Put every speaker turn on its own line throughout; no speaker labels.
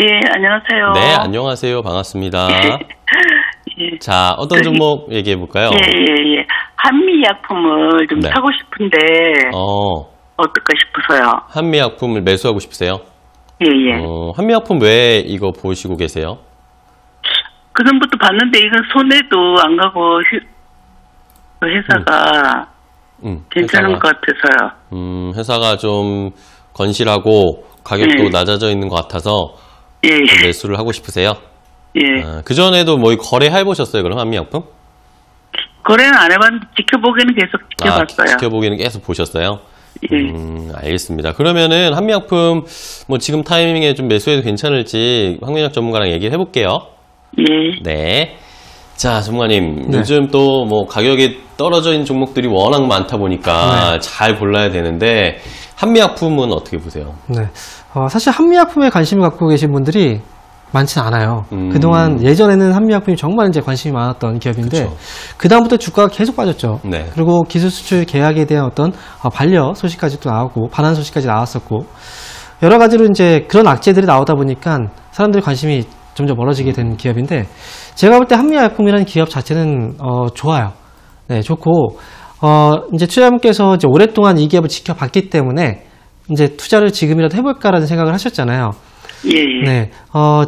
예, 안녕하세요.
네, 안녕하세요. 반갑습니다.
예.
자, 어떤 종목 얘기해 볼까요?
예. 한미약품을 좀
네.
사고 싶은데, 어떨까 싶어서요.
한미약품을 매수하고 싶으세요?
예.
한미약품 왜 이거 보시고 계세요?
그전부터 봤는데, 이건 손해도 안 가고, 그 회사가 괜찮은 것 같아서요.
회사가 좀 건실하고 가격도 낮아져 있는 것 같아서 매수를 하고 싶으세요?
예.
그전에도 뭐 거래해 보셨어요, 그럼 한미약품?
거래는 안 해봤는데, 지켜보기는 계속 지켜봤어요.
지켜보기는 계속 보셨어요?
예.
알겠습니다. 그러면은 한미약품 뭐 지금 타이밍에 좀 매수해도 괜찮을지 황민혁 전문가랑 얘기를 해볼게요.
예.
네. 자, 전문가님.
네.
요즘 또 뭐 가격이 떨어져 있는 종목들이 워낙 많다 보니까 잘 골라야 되는데 한미약품은 어떻게 보세요?
네. 사실 한미약품에 관심을 갖고 계신 분들이 많지는 않아요. 그동안 예전에는 한미약품이 정말 이제 관심이 많았던 기업인데, 그다음부터 주가가 계속 빠졌죠.
네.
그리고 기술 수출 계약에 대한 어떤 반려 소식까지 또 나오고, 반환 소식까지 나왔었고, 여러 가지로 이제 그런 악재들이 나오다 보니까 사람들의 관심이 점점 멀어지게 된 기업인데, 제가 볼 때 한미약품이라는 기업 자체는, 좋아요. 네, 좋고, 이제 투자자분께서 이제 오랫동안 이 기업을 지켜봤기 때문에, 이제 투자를 지금이라도 해볼까라는 생각을 하셨잖아요.
예.
네,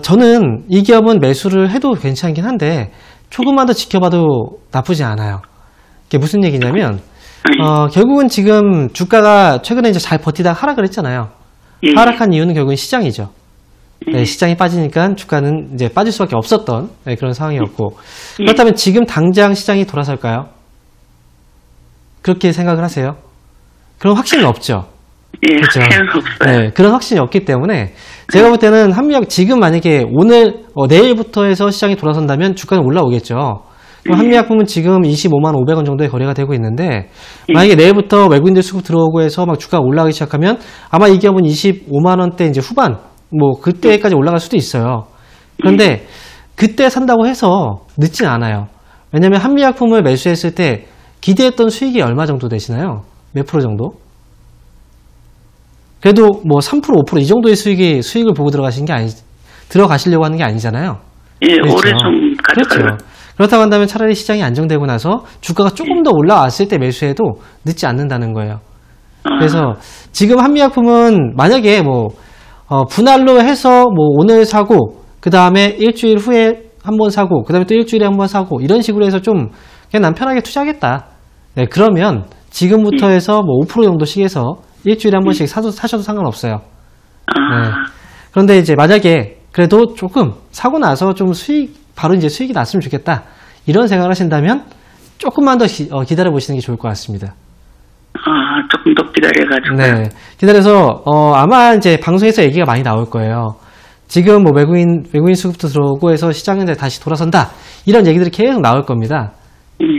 저는 이 기업은 매수를 해도 괜찮긴 한데 조금만 더 지켜봐도 나쁘지 않아요. 이게 무슨 얘기냐면 결국은 지금 주가가 최근에 이제 잘 버티다가 하락을 했잖아요. 하락한 이유는 결국은 시장이죠. 네, 시장이 빠지니까 주가는 이제 빠질 수밖에 없었던 그런 상황이었고, 그렇다면 지금 당장 시장이 돌아설까요? 그렇게 생각을 하세요? 그럼 확신은 없죠.
예,
그렇죠.
없어요.
네, 그런 확신이 없기 때문에 제가 볼 때는 한미약 지금 만약에 오늘 내일부터 해서 시장이 돌아선다면 주가는 올라오겠죠. 그럼 한미약품은 지금 25만 500원 정도의 거래가 되고 있는데, 만약에 내일부터 외국인들 수급 들어오고 해서 막 주가가 올라가기 시작하면 아마 이 기업은 25만 원대 이제 후반 뭐 그때까지 올라갈 수도 있어요. 그런데 그때 산다고 해서 늦진 않아요. 왜냐하면 한미약품을 매수했을 때 기대했던 수익이 얼마 정도 되시나요? 몇 프로 정도? 그래도 뭐 3%, 5% 이 정도의 수익을 보고 들어가시려고 하는 게 아니잖아요.
예,
그렇죠.
올해 좀 가져가려고.
그렇죠. 그렇다고 한다면 차라리 시장이 안정되고 나서 주가가 조금 더 올라왔을 때 매수해도 늦지 않는다는 거예요. 그래서 지금 한미약품은 만약에 뭐 분할로 해서 뭐 오늘 사고, 그 다음에 일주일 후에 한번 사고, 그 다음에 또 일주일에 한번 사고, 이런 식으로 해서 좀 그냥 난 편하게 투자하겠다. 네, 그러면 지금부터 해서 뭐 5% 정도씩 해서 일주일에 한 번씩 사셔도 상관없어요. 네. 그런데 이제 만약에 그래도 조금 사고 나서 좀 바로 이제 수익이 났으면 좋겠다, 이런 생각을 하신다면 조금만 더 기다려 보시는 게 좋을 것 같습니다.
조금 더 기다려가지고.
네. 기다려서, 아마 이제 방송에서 얘기가 많이 나올 거예요. 지금 뭐 외국인 수급도 들어오고 해서 시장은 다시 돌아선다, 이런 얘기들이 계속 나올 겁니다.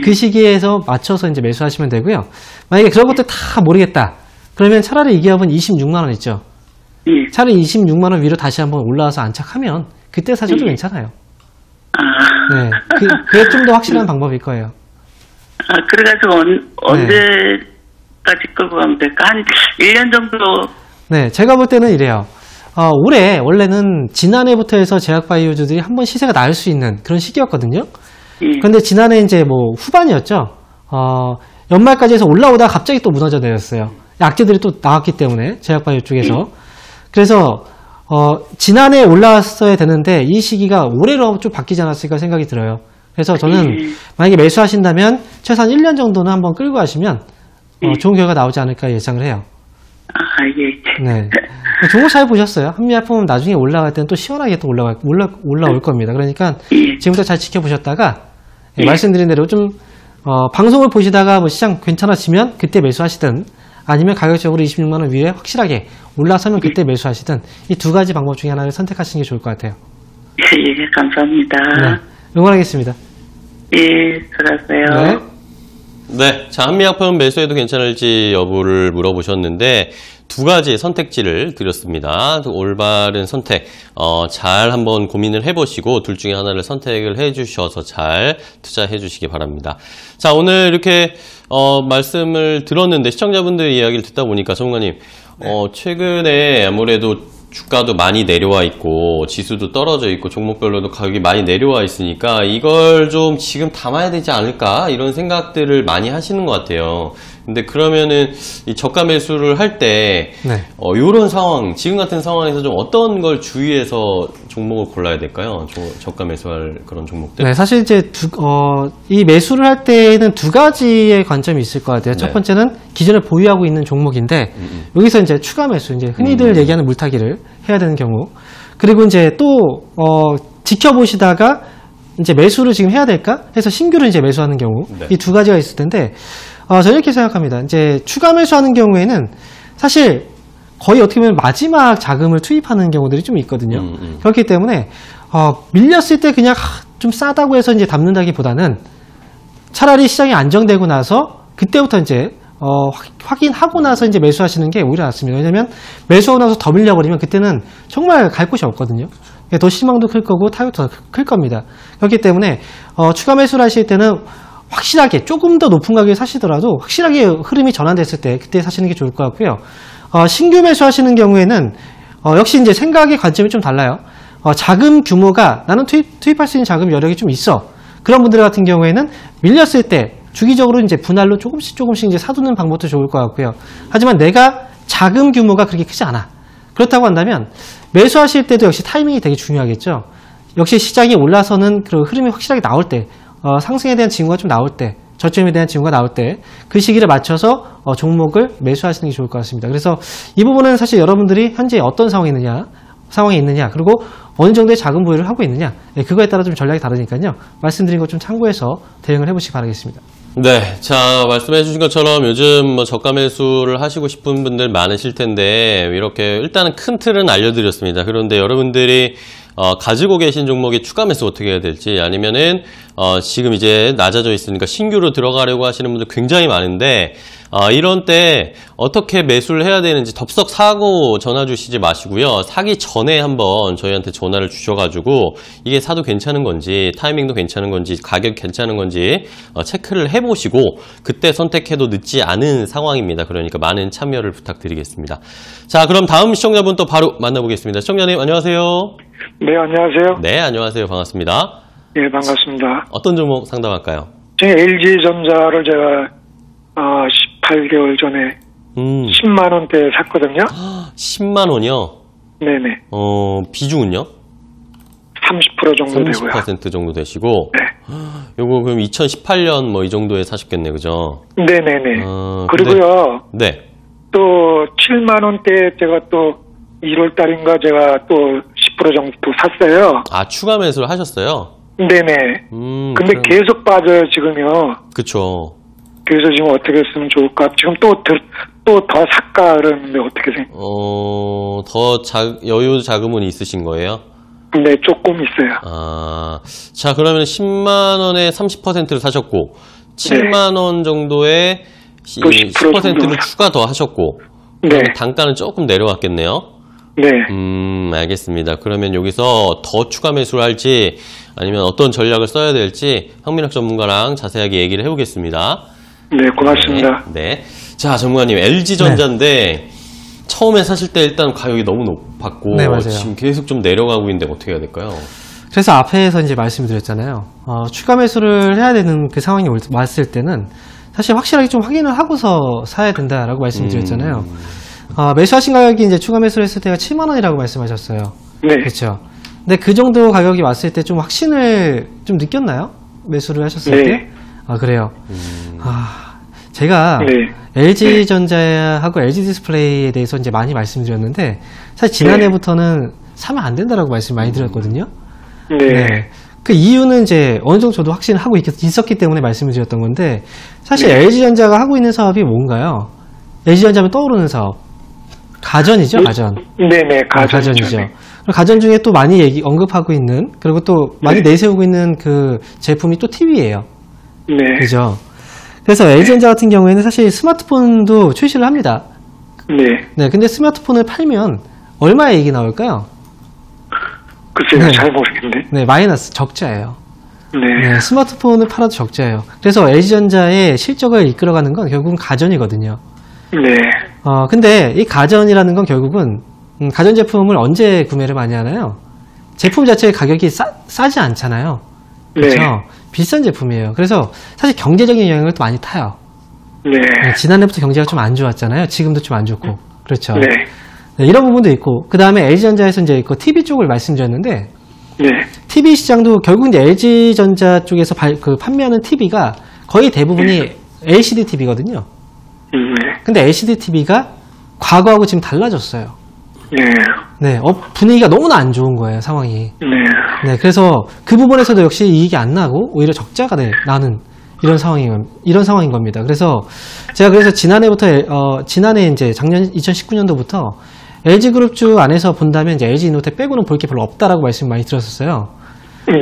그 시기에서 맞춰서 이제 매수하시면 되고요. 만약에 그런 것들 다 모르겠다, 그러면 차라리 이 기업은 26만 원 있죠. 차라리 26만 원 위로 다시 한번 올라와서 안착하면 그때 사셔도 괜찮아요. 네. 그게 좀 더 확실한 방법일 거예요.
그래가지고 언제까지 끌고 가면 될까? 한 1년 정도.
네. 제가 볼 때는 이래요. 올해 원래는 지난해부터 해서 제약바이오주들이 한번 시세가 날 수 있는 그런 시기였거든요. 그런데 지난해 이제 뭐 후반이었죠. 연말까지 해서 올라오다가 갑자기 또 무너져 내렸어요. 악재들이 또 나왔기 때문에 제약바이오 쪽에서. 그래서 지난해 올라왔어야 되는데 이 시기가 올해로 좀 바뀌지 않았을까 생각이 들어요. 그래서 저는 만약에 매수하신다면 최소한 1년 정도는 한번 끌고 가시면 좋은 결과 나오지 않을까 예상을 해요.
예.
네. 종목 잘 보셨어요. 한미약품은 나중에 올라갈 때는 또 시원하게 또 올라올 겁니다. 그러니까 지금부터 잘 지켜보셨다가 말씀드린 대로 좀 방송을 보시다가 뭐 시장 괜찮아지면 그때 매수하시든, 아니면 가격적으로 26만 원 위에 확실하게 올라서면 그때 매수하시든, 이 두 가지 방법 중에 하나를 선택하시는 게 좋을 것 같아요.
예, 감사합니다.
네, 응원하겠습니다.
예, 들어가세요.
네. 자, 한미약품 매수해도 괜찮을지 여부를 물어보셨는데 두 가지 선택지를 드렸습니다. 올바른 선택, 잘 한번 고민을 해보시고 둘 중에 하나를 선택을 해주셔서 잘 투자해 주시기 바랍니다. 자, 오늘 이렇게 말씀을 들었는데 시청자분들의 이야기를 듣다 보니까 전문가님, 최근에 아무래도 주가도 많이 내려와 있고 지수도 떨어져 있고 종목별로도 가격이 많이 내려와 있으니까 이걸 좀 지금 담아야 되지 않을까 이런 생각들을 많이 하시는 것 같아요. 근데 그러면은 이 저가 매수를 할 때
네.
이런 상황, 지금 같은 상황에서 좀 어떤 걸 주의해서 종목을 골라야 될까요? 저가 매수할 그런 종목들?
네, 사실 이제 이 매수를 할 때는 두 가지의 관점이 있을 것 같아요.
네.
첫 번째는 기존에 보유하고 있는 종목인데 여기서 이제 추가 매수, 이제 흔히들 얘기하는 물타기를 해야 되는 경우. 그리고 이제 또 지켜보시다가 이제 매수를 지금 해야 될까 해서 신규를 이제 매수하는 경우.
네.
이 두 가지가 있을 텐데 저는 이렇게 생각합니다. 이제 추가 매수하는 경우에는 사실 거의 어떻게 보면 마지막 자금을 투입하는 경우들이 좀 있거든요. 그렇기 때문에 밀렸을 때 그냥 좀 싸다고 해서 이제 담는다기보다는 차라리 시장이 안정되고 나서 그때부터 이제 확인하고 나서 이제 매수하시는 게 오히려 낫습니다. 왜냐면 매수하고 나서 더 밀려버리면 그때는 정말 갈 곳이 없거든요. 더 실망도 클 거고 타격도 더 클 겁니다. 그렇기 때문에 추가 매수를 하실 때는 확실하게 조금 더 높은 가격에 사시더라도 확실하게 흐름이 전환됐을 때 그때 사시는 게 좋을 것 같고요. 신규 매수하시는 경우에는 역시 이제 생각의 관점이 좀 달라요. 자금 규모가 나는 투입할 수 있는 자금 여력이 좀 있어. 그런 분들 같은 경우에는 밀렸을 때 주기적으로 이제 분할로 조금씩 이제 사두는 방법도 좋을 것 같고요. 하지만 내가 자금 규모가 그렇게 크지 않아. 그렇다고 한다면 매수하실 때도 역시 타이밍이 되게 중요하겠죠. 역시 시장이 올라서는 그 흐름이 확실하게 나올 때, 상승에 대한 징후가 좀 나올 때, 저점에 대한 징후가 나올 때 그 시기를 맞춰서 종목을 매수하시는 게 좋을 것 같습니다. 그래서 이 부분은 사실 여러분들이 현재 어떤 상황에 있느냐 그리고 어느 정도의 자금 보유를 하고 있느냐 그거에 따라 좀 전략이 다르니까요. 말씀드린 것 좀 참고해서 대응을 해보시기 바라겠습니다.
네, 자 말씀해 주신 것처럼 요즘 뭐 저가 매수를 하시고 싶은 분들 많으실 텐데 이렇게 일단은 큰 틀은 알려드렸습니다. 그런데 여러분들이 가지고 계신 종목의 추가 매수 어떻게 해야 될지 아니면은 지금 이제 낮아져 있으니까 신규로 들어가려고 하시는 분들 굉장히 많은데 이런 때 어떻게 매수를 해야 되는지 덥석 사고 전화 주시지 마시고요. 사기 전에 한번 저희한테 전화를 주셔가지고 이게 사도 괜찮은 건지 타이밍도 괜찮은 건지 가격 괜찮은 건지 체크를 해보시고 그때 선택해도 늦지 않은 상황입니다. 그러니까 많은 참여를 부탁드리겠습니다. 자, 그럼 다음 시청자분 또 바로 만나보겠습니다. 시청자님 안녕하세요.
네, 안녕하세요.
네, 안녕하세요. 반갑습니다.
예, 반갑습니다.
어떤 종목 상담할까요?
제 LG전자를 제가 18개월 전에 10만 원대에 샀거든요.
10만 원이요?
네네.
비중은요?
30% 정도 되고요.
30% 정도 되시고.
네.
요거 그럼 2018년 뭐 이 정도에 사셨겠네, 그죠?
네네네.
근데,
그리고요.
네.
또 7만 원대에 제가 또 1월 달인가 제가 또 10% 정도 또 샀어요.
아, 추가 매수를 하셨어요?
네네. 근데
그럼...
계속 빠져요, 지금요.
그쵸.
그래서 지금 어떻게 했으면 좋을까? 지금 또 더 살까 그러는데 어떻게
여유 자금은 있으신 거예요?
네, 조금 있어요.
아, 자, 그러면 10만 원에 30%를 사셨고, 7만 원 정도에 10%를 추가 더 하셨고,
네.
단가는 조금 내려왔겠네요?
네.
알겠습니다. 그러면 여기서 더 추가 매수를 할지, 아니면 어떤 전략을 써야 될지, 황민혁 전문가랑 자세하게 얘기를 해보겠습니다.
네, 고맙습니다.
네. 자, 전문가님, LG전자인데, 처음에 사실 때 일단 가격이 너무 높았고,
네, 맞아요.
지금 계속 좀 내려가고 있는데 어떻게 해야 될까요?
그래서 앞에서 이제 말씀드렸잖아요. 추가 매수를 해야 되는 그 상황이 왔을 때는 사실 확실하게 좀 확인을 하고서 사야 된다라고 말씀드렸잖아요. 매수하신 가격이 이제 추가 매수를 했을 때가 7만 원이라고 말씀하셨어요.
네.
그렇죠. 근데 그 정도 가격이 왔을 때 좀 확신을 좀 느꼈나요? 매수를 하셨을
네.
때? 아, 그래요. 제가
네.
LG전자하고 LG디스플레이에 대해서 이제 많이 말씀드렸는데 사실 지난해부터는 사면 안 된다라고 말씀 많이 드렸거든요.
네.
그 이유는 이제 어느 정도 저도 확신을 하고 있었기 때문에 말씀을 드렸던 건데 사실 LG전자가 하고 있는 사업이 뭔가요? LG전자면 떠오르는 사업. 가전이죠, 가전.
네네,
가전이죠. 가전 중에 또 많이 언급하고 있는, 그리고 또 많이 내세우고 있는 그 제품이 또 TV예요.
네.
그죠? 그래서 LG전자 같은 경우에는 사실 스마트폰도 출시를 합니다.
네.
네, 근데 스마트폰을 팔면 얼마의 이익이 나올까요?
글쎄요, 잘 모르겠는데.
네, 마이너스, 적자예요.
네.
네, 스마트폰을 팔아도 적자예요. 그래서 LG전자의 실적을 이끌어가는 건 결국은 가전이거든요.
네.
근데 이 가전이라는 건 결국은 가전제품을 언제 구매를 많이 하나요? 제품 자체의 가격이 싸지 않잖아요. 그렇죠?
네.
비싼 제품이에요. 그래서 사실 경제적인 영향을 또 많이 타요.
네.
지난해부터 경제가 좀 안 좋았잖아요. 지금도 좀 안 좋고. 그렇죠.
네.
네, 이런 부분도 있고, 그 다음에 LG전자에서 이제 그 TV 쪽을 말씀드렸는데,
네.
TV 시장도 결국 이제 LG전자 쪽에서 판매하는 TV가 거의 대부분이 LCD TV거든요.
네.
근데 LCD TV가 과거하고 지금 달라졌어요.
네.
네, 분위기가 너무나 안 좋은 거예요, 상황이.
네.
네, 그래서 그 부분에서도 역시 이익이 안 나고 오히려 적자가 나는 이런 상황인 겁니다. 그래서 제가 지난해 이제 작년 2019년도부터 LG그룹주 안에서 본다면 이제 LG이노텍 빼고는 볼 게 별로 없다라고 말씀 많이 드렸었어요.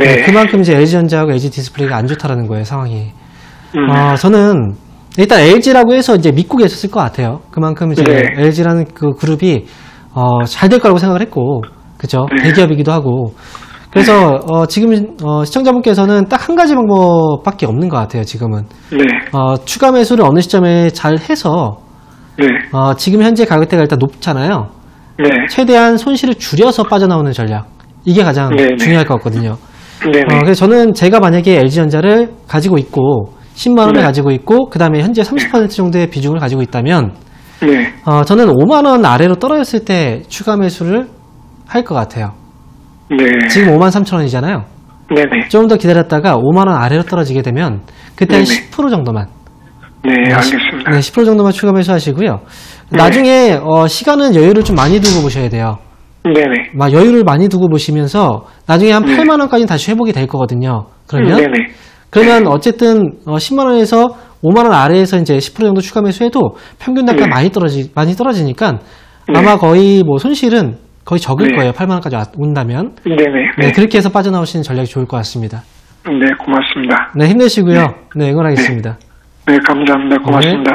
네.
그만큼 이제 LG전자하고 LG디스플레이가 안 좋다라는 거예요, 상황이. 저는 일단 LG라고 해서 이제 믿고 계셨을 것 같아요. 그만큼 이제
네.
LG라는 그 그룹이 잘 될 거라고 생각을 했고, 그죠? 대기업이기도 하고. 그래서 지금 시청자분께서는 딱 한 가지 방법밖에 없는 것 같아요. 지금은
네.
추가 매수를 어느 시점에 잘 해서
네.
지금 현재 가격대가 일단 높잖아요.
네.
최대한 손실을 줄여서 빠져나오는 전략, 이게 가장
네, 네.
중요할 것 같거든요.
네.
그래서 저는 제가 만약에 LG전자를 가지고 있고 10만 원을
네.
가지고 있고 그 다음에 현재 30% 정도의 비중을 가지고 있다면
네.
저는 5만 원 아래로 떨어졌을 때 추가 매수를 할 것 같아요.
네.
지금 5만 3천 원이잖아요.
네. 네.
좀 더 기다렸다가 5만 원 아래로 떨어지게 되면 그때 한
네네.
10% 정도만,
네. 알겠습니다.
네, 10% 정도만 추가 매수하시고요. 나중에 시간은 여유를 좀 많이 두고 보셔야 돼요.
네네.
막 여유를 많이 두고 보시면서 나중에 한
네.
8만 원까지는 다시 회복이 될 거거든요. 그러면
네네.
어쨌든 10만 원에서 5만 원 아래에서 이제 10% 정도 추가 매수해도 평균 단가
네.
많이 떨어지니까
네.
아마 거의 뭐 손실은 거의 적을
네.
거예요. 8만 원까지 온다면.
네네.
네, 그렇게 해서 빠져나오시는 전략이 좋을 것 같습니다.
네. 고맙습니다.
네, 힘내시고요. 네, 응원하겠습니다.
네. 감사합니다. 고맙습니다.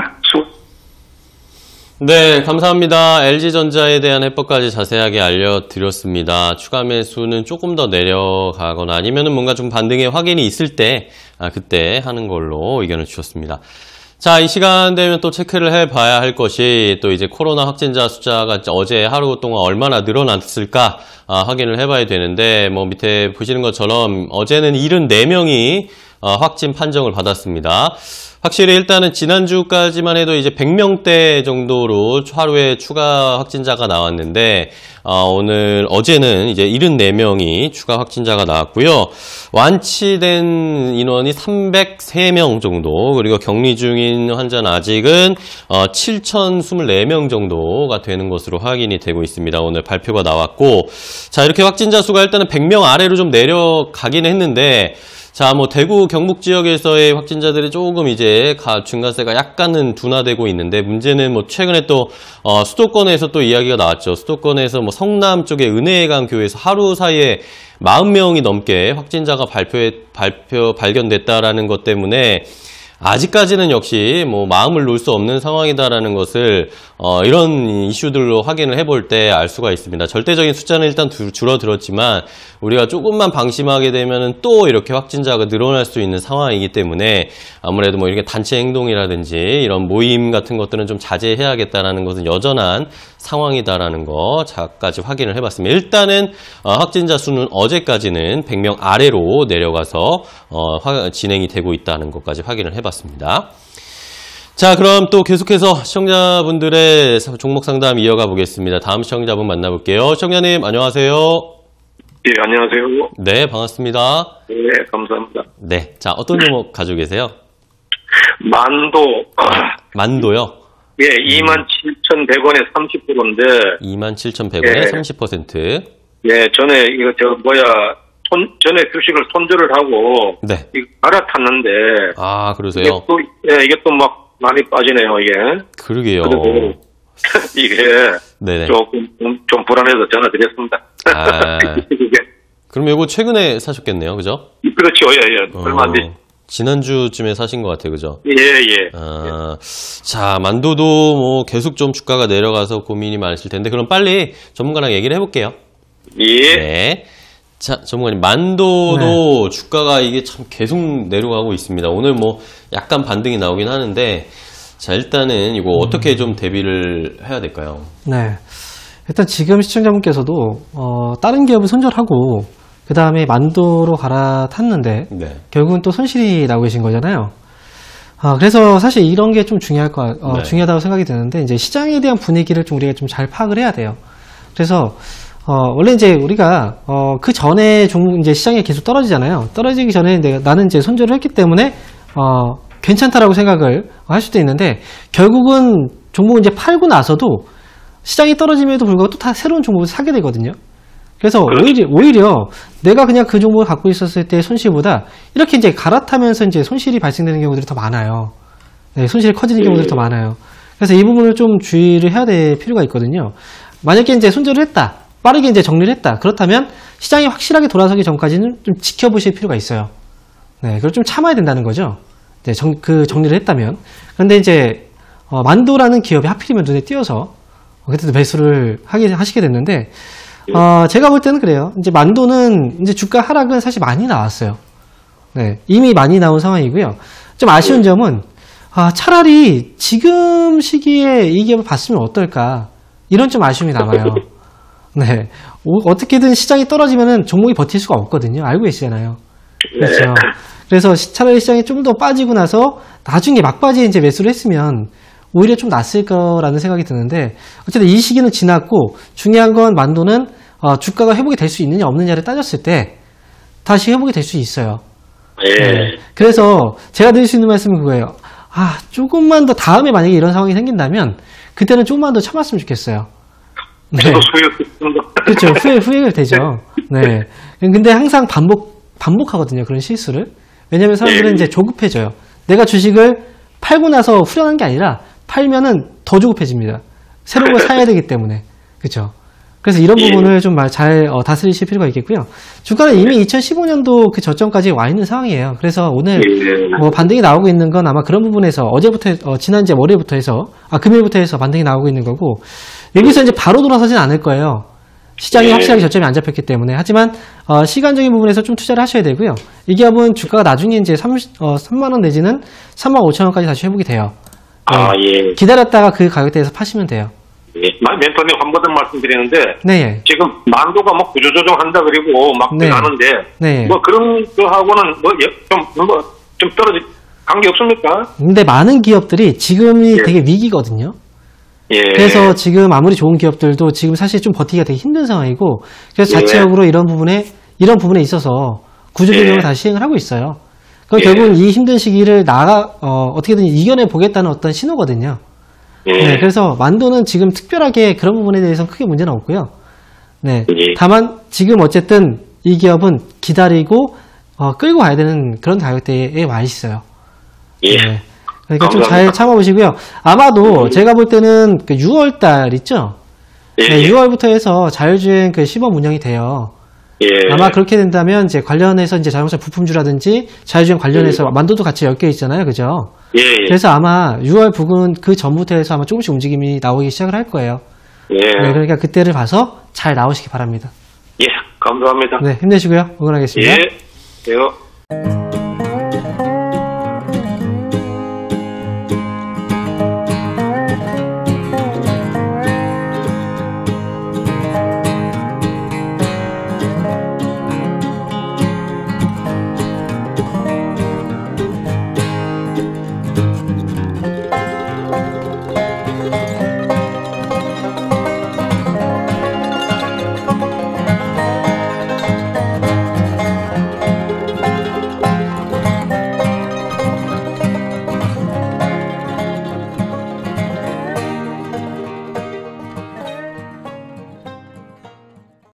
네, 감사합니다. LG전자에 대한 해법까지 자세하게 알려드렸습니다. 추가 매수는 조금 더 내려가거나 아니면은 뭔가 좀 반등의 확인이 있을 때, 그때 하는 걸로 의견을 주셨습니다. 자, 이 시간 되면 또 체크를 해봐야 할 것이 또 이제 코로나 확진자 숫자가 어제 하루 동안 얼마나 늘어났을까 확인을 해봐야 되는데, 뭐 밑에 보시는 것처럼 어제는 74명이 확진 판정을 받았습니다. 확실히 일단은 지난주까지만 해도 이제 100명대 정도로 하루에 추가 확진자가 나왔는데, 어제는 이제 74명이 추가 확진자가 나왔고요. 완치된 인원이 303명 정도, 그리고 격리 중인 환자는 아직은 7,024명 정도가 되는 것으로 확인이 되고 있습니다. 오늘 발표가 나왔고, 자, 이렇게 확진자 수가 일단은 100명 아래로 좀 내려가긴 했는데, 자, 뭐 대구 경북 지역에서의 확진자들이 조금 이제 중간세가 약간은 둔화되고 있는데, 문제는 뭐 최근에 또 수도권에서 또 이야기가 나왔죠. 수도권에서 뭐 성남 쪽의 은혜강 교회에서 하루 사이에 40명이 넘게 확진자가 발견됐다라는 것 때문에 아직까지는 역시 뭐 마음을 놓을 수 없는 상황이다라는 것을 이런 이슈들로 확인을 해볼 때 알 수가 있습니다. 절대적인 숫자는 일단 줄어들었지만 우리가 조금만 방심하게 되면은 또 이렇게 확진자가 늘어날 수 있는 상황이기 때문에 아무래도 뭐 이렇게 단체 행동이라든지 이런 모임 같은 것들은 좀 자제해야겠다라는 것은 여전한 상황이다라는 거까지 확인을 해봤습니다. 일단은 확진자 수는 어제까지는 100명 아래로 내려가서 진행이 되고 있다는 것까지 확인을 해봤습니다. 자, 그럼 또 계속해서 시청자분들의 종목 상담 이어가 보겠습니다. 다음 시청자분 만나볼게요. 시청자님 안녕하세요.
예, 안녕하세요.
네, 반갑습니다.
네, 감사합니다.
네, 자, 어떤 종목 가지고 계세요?
만도.
만도요?
예, 27,100원에 30%인데.
27,100원에
예.
30%.
예, 전에 전에 주식을 손절을 하고.
네.
갈아탔는데.
아, 그러세요?
이게 또 막 많이 빠지네요, 이게.
그러게요.
그리고 이게
네네.
조금 좀 불안해서 전화드렸습니다.
아.
이게.
그럼 이거 최근에 사셨겠네요, 그죠?
그렇죠, 예. 얼마 안 됐.
지난주쯤에 사신 것 같아요, 그죠?
예.
자, 만도도 뭐 계속 좀 주가가 내려가서 고민이 많으실 텐데, 그럼 빨리 전문가랑 얘기를 해볼게요.
예.
네. 자, 전문가님, 만도도 주가가 이게 참 계속 내려가고 있습니다. 오늘 뭐 약간 반등이 나오긴 하는데, 자, 일단은 이거 어떻게 좀 대비를 해야 될까요?
네. 일단 지금 시청자분께서도 다른 기업을 손절하고 그 다음에 만도로 갈아탔는데
네.
결국은 또 손실이 나고 계신 거잖아요. 그래서 사실 이런 게 좀
네.
중요하다고 생각이 드는데 이제 시장에 대한 분위기를 좀 우리가 좀 잘 파악을 해야 돼요. 그래서 원래 이제 우리가 그 전에 종목 이제 시장이 계속 떨어지잖아요. 떨어지기 전에 나는 이제 손절을 했기 때문에 괜찮다라고 생각을 할 수도 있는데 결국은 종목을 이제 팔고 나서도 시장이 떨어짐에도 불구하고 또 다 새로운 종목을 사게 되거든요. 그래서 오히려 내가 그냥 그 종목을 갖고 있었을 때 손실보다 이렇게 이제 갈아타면서 이제 손실이 발생되는 경우들이 더 많아요. 네, 손실이 커지는 경우들이 더 많아요. 그래서 이 부분을 좀 주의를 해야 될 필요가 있거든요. 만약에 이제 손절을 했다, 빠르게 이제 정리를 했다. 그렇다면 시장이 확실하게 돌아서기 전까지는 좀 지켜보실 필요가 있어요. 네, 그걸 좀 참아야 된다는 거죠. 네, 그 정리를 했다면. 그런데 이제 만도라는 기업이 하필이면 눈에 띄어서 그때도 매수를 하시게 됐는데. 제가 볼 때는 그래요. 이제 만도는 이제 주가 하락은 사실 많이 나왔어요. 네, 이미 많이 나온 상황이고요. 좀 아쉬운 점은 차라리 지금 시기에 이 기업을 봤으면 어떨까 이런 좀 아쉬움이 남아요. 네, 어떻게든 시장이 떨어지면은 종목이 버틸 수가 없거든요. 알고 계시잖아요. 그렇죠. 그래서 차라리 시장이 좀 더 빠지고 나서 나중에 막바지에 이제 매수를 했으면 오히려 좀 낫을 거라는 생각이 드는데 어쨌든 이 시기는 지났고 중요한 건 만도는 주가가 회복이 될 수 있느냐 없느냐를 따졌을 때 다시 회복이 될 수 있어요. 네. 그래서 제가 드릴 수 있는 말씀은 그거예요. 조금만 더 다음에 만약에 이런 상황이 생긴다면 그때는 조금만 더 참았으면 좋겠어요. 네. 그렇죠. 후회가 되죠. 네. 근데 항상 반복하거든요. 그런 실수를. 왜냐면 사람들은 이제 조급해져요. 내가 주식을 팔고 나서 후련한 게 아니라 팔면은 더 조급해집니다. 새로운 걸 사야 되기 때문에. 그렇죠. 그래서 이런 부분을 좀 잘 다스리실 필요가 있겠고요. 주가는 이미 2015년도 그 저점까지 와 있는 상황이에요. 그래서 오늘 뭐 반등이 나오고 있는 건 아마 그런 부분에서 어제부터 지난주 월요일부터 해서 금요일부터 해서 반등이 나오고 있는 거고 여기서 이제 바로 돌아서진 않을 거예요. 시장이 확실하게 저점이 안 잡혔기 때문에. 하지만 시간적인 부분에서 좀 투자를 하셔야 되고요. 이 기업은 주가가 나중에 이제 3만 원 내지는 3만 5천 원까지 다시 회복이 돼요. 네. 기다렸다가 그 가격대에서 파시면 돼요.
멘토님 한 번 더 말씀드리는데
네.
지금 만도가 뭐 구조조정한다 그리고 막 나는데
네.
뭐 그런 거하고는 좀 떨어지 관계 없습니까?
근데 많은 기업들이 지금이 되게 위기거든요. 그래서 지금 아무리 좋은 기업들도 지금 사실 좀 버티기가 되게 힘든 상황이고 그래서 자체적으로 이런 부분에 있어서 구조조정을 다시 시행을 하고 있어요. 그럼 결국은 이 힘든 시기를 어떻게든 이겨내 보겠다는 어떤 신호거든요. 네, 그래서 만도는 지금 특별하게 그런 부분에 대해서는 크게 문제는 없고요. 네. 다만 지금 어쨌든 이 기업은 기다리고 끌고 가야 되는 그런 가격대에 와 있어요. 네. 그러니까 좀 잘 참아보시고요. 아마도 제가 볼 때는 그 6월달 있죠? 네, 6월부터 해서 자율주행 그 시범 운영이 돼요. 아마 그렇게 된다면 이제 관련해서 이제 자동차 부품주라든지 자율주행 관련해서 만도도 같이 엮여 있잖아요. 그죠? 그래서 아마 6월 부근 그 전부터 해서 아마 조금씩 움직임이 나오기 시작을 할 거예요. 네, 그러니까 그때를 봐서 잘 나오시기 바랍니다.
감사합니다.
네, 힘내시고요. 응원하겠습니다.
예.